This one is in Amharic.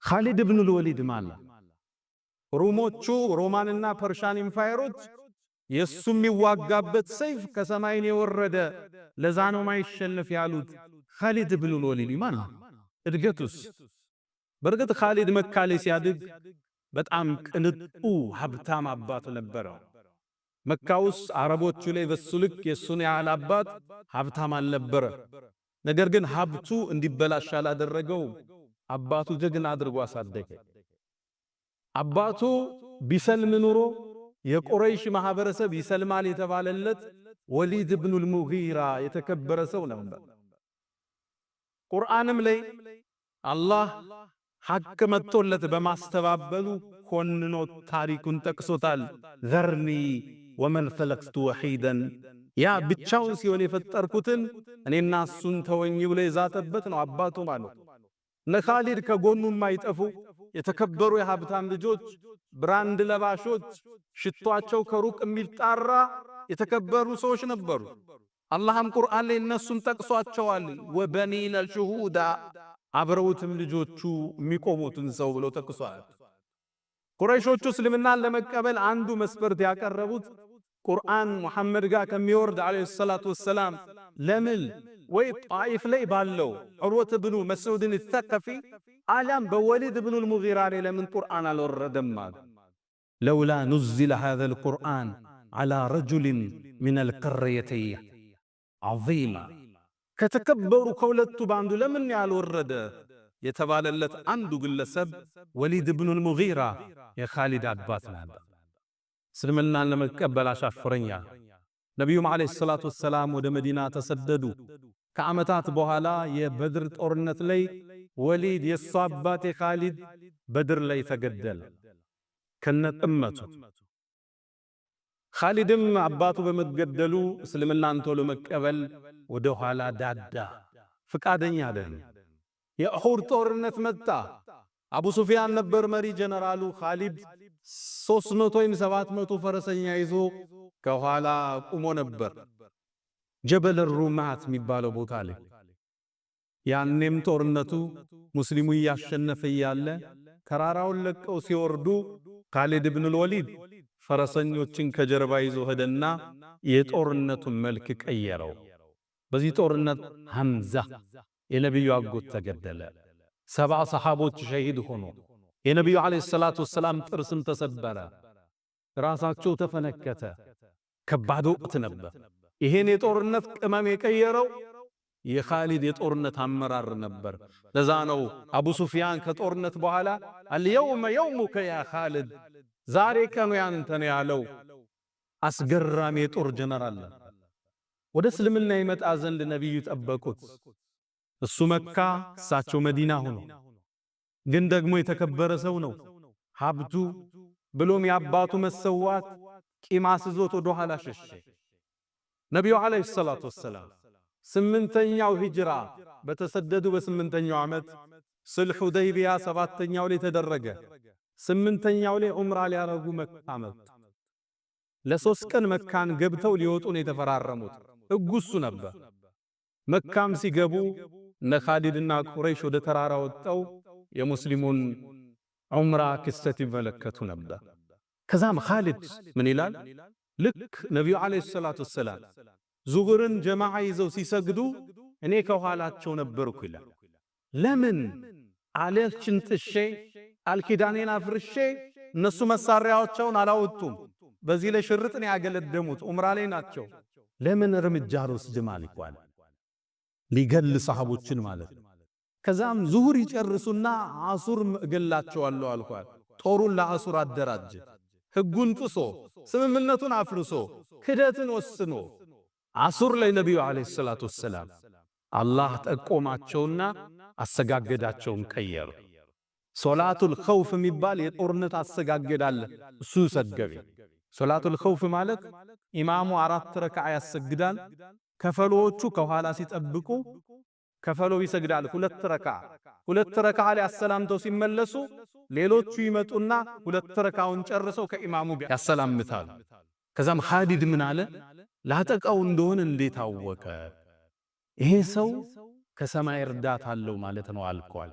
ኻሊድ ኢብኑ አልወሊድ ማለት ሮሞቹ ሮማንና ፐርሻን ኢምፓየሮች የሱ የሚዋጋበት ሰይፍ ከሰማይን የወረደ ለዛ ነው ማይሸነፍ ያሉት ኻሊድ ኢብኑ አልወሊድ ማለት እድገቱስ በርግጥ ኻሊድ መካ ላይ ሲያድግ በጣም ቅንጡ ሀብታም አባት ነበረው። መካ ውስጥ አረቦቹ ላይ በሱ ልክ የሱን ያህል አባት ሀብታም አልነበረ። ነገር ግን ሀብቱ እንዲበላሽ አላደረገው። አባቱ ጀግና አድርጎ አሳደገ። አባቱ ቢሰልም ኑሮ የቁረይሽ ማህበረሰብ ይሰልማል የተባለለት ወሊድ ኢብኑ አልሙጊራ የተከበረ ሰው ነበር። ቁርአንም ላይ አላህ ሐቅ መጥቶለት በማስተባበሉ ኮንኖ ታሪኩን ጠቅሶታል። ዘርኒ ወመን ኸለቅቱ ወሒደን ያ ብቻውን ሲሆን የፈጠርኩትን እኔና እሱን ተወኝ ብሎ የዛተበት ነው አባቱ ማለት። እነ ኻሊድ ከጎኑ የማይጠፉ የተከበሩ የሀብታም ልጆች፣ ብራንድ ለባሾች፣ ሽቷቸው ከሩቅ የሚጣራ የተከበሩ ሰዎች ነበሩ። አላህም ቁርአን ላይ እነሱን ጠቅሷቸዋል። ወበኒነ ሹሁዳ አብረውትም ልጆቹ የሚቆሙትን ሰው ብሎ ጠቅሷል። ቁረይሾቹ እስልምናን ለመቀበል አንዱ መስፈርት ያቀረቡት ቁርአን ሙሐመድ ጋር ከሚወርድ አለይሂ ሰላቱ ወሰላም ለምን ወይ ጣኢፍ ላይ ባለው ዑርወት ኢብኑ መስዑድን ተቀፊ አሊያም በወሊድ ኢብኑ አልሙጊራ ላይ ለምን ቁርአን አልወረደም ማለት ለውላ ኑዚለ ሃዛል ቁርአን ዐላ ረጁሊን ሚነል ቀርየተይን ዐዚማ ከተከበሩ ከሁለቱ ባንዱ ለምን ያልወረደ የተባለለት አንዱ ግለሰብ ወሊድ ኢብኑ አልሙጊራ የኻሊድ አባት ነበር። እስልምናን ለመቀበል አሻፈረኛ። ነቢዩም ዓለይሂ ሰላቱ ወሰላም ወደ መዲና ተሰደዱ። ከዓመታት በኋላ የበድር ጦርነት ላይ ወሊድ የሱ አባት የኻሊድ በድር ላይ ተገደለ ከነጥመቱ። ኻሊድም አባቱ በመገደሉ እስልምናን ቶሎ መቀበል ወደ ኋላ ዳዳ፣ ፍቃደኛ አይደለም። የኡሁድ ጦርነት መጣ። አቡ ሱፊያን ነበር መሪ ጀነራሉ። ኻሊድ 300 ወይም 700 ፈረሰኛ ይዞ ከኋላ ቁሞ ነበር ጀበል ሩማት የሚባለው ቦታ ላይ። ያኔም ጦርነቱ ሙስሊሙ እያሸነፈ ያለ ተራራውን ለቀው ሲወርዱ ኻሊድ ኢብኑ አልወሊድ ፈረሰኞችን ከጀርባ ይዞ ሄደና የጦርነቱን መልክ ቀየረው። በዚህ ጦርነት ሐምዛ የነብዩ አጎት ተገደለ። 70 ሰሃቦች ሸሂድ ሆኑ። የነብዩ ዓለይሂ ሰላቱ ወሰላም ጥርስም ተሰበረ፣ ራሳቸው ተፈነከተ። ከባድ ወቅት ነበር። ይሄን የጦርነት ቅመም የቀየረው የኻሊድ የጦርነት አመራር ነበር። ለዛ ነው አቡ ሱፊያን ከጦርነት በኋላ አልየውመ የውሙከ ያ ኻሊድ፣ ዛሬ ቀኑ ያንተ ነው ያለው። አስገራሚ የጦር ጀነራል። ወደ እስልምና ይመጣ ዘንድ ነብዩ ጠበቁት። እሱ መካ እሳቸው መዲና ሆኖ ግን ደግሞ የተከበረ ሰው ነው። ሀብቱ ብሎም የአባቱ መሰዋት ቂም አስዞት ወደ ኋላ ሸሸ። ነቢዩ ዓለይሂ ሰላቱ ወሰላም 8ኛው ሂጅራ በተሰደዱ በ8ኛው ዓመት ስልሕ ሁደይቢያ 7ኛው ላይ ተደረገ። 8ኛው ላይ ዑምራ ሊያረጉ መካ መጡ። ለ3 ቀን መካን ገብተው ሊወጡ ነው የተፈራረሙት። ሕጉ እሱ ነበር። መካም ሲገቡ እነ ኻሊድና ቁረይሽ ወደ ተራራ ወጣው የሙስሊሙን ዑምራ ክስተት ይመለከቱ ነበር። ከዛም ኻሊድ ምን ይላል? ልክ ነቢዩ ዓለይሂ ሰላቱ ወሰላም ዙሁርን ጀማዓ ይዘው ሲሰግዱ እኔ ከኋላቸው ነበርኩ ይላል። ለምን አለችን ጥሼ አልኪዳኔን አፍርሼ እነሱ መሳሪያዎቻቸውን አላወጡም። በዚህ ላይ ሽርጥ ነው ያገለደሙት፣ ዑምራ ላይ ናቸው። ለምን እርምጃ አልወስድም አልኳል። ሊገል ሰሃቦችን ማለት ነው። ከዛም ዙሁር ይጨርሱና አሱር እገላቸዋለሁ አልኳል። ጦሩን ለአሱር አደራጀ። ሕጉን ጥሶ ስምምነቱን አፍርሶ ክደትን ወስኖ አሱር ላይ ነቢዩ ዓለይሂ ሰላቱ ወሰላም አላህ ጠቆማቸውና አሰጋገዳቸውን ቀየሩ። ሶላቱል ኸውፍ የሚባል የጦርነት አሰጋገድ አለ። እሱ ሰገበ። ሶላቱል ኸውፍ ማለት ኢማሙ 4 ረክዓ ያሰግዳል። ከፈሎቹ ከኋላ ሲጠብቁ ከፈሎ ይሰግዳል 2 ረክዓ። 2 ረክዓ ላይ አሰላምተው ሲመለሱ ሌሎቹ ይመጡና 2 ረክዓውን ጨርሰው ከኢማሙ ጋር ያሰላምታሉ። ከዛም ኻሊድ ምን አለ? ላጠቃው እንደሆነ እንዴት አወቀ? ይሄ ሰው ከሰማይ እርዳታ አለው ማለት ነው አልኳል።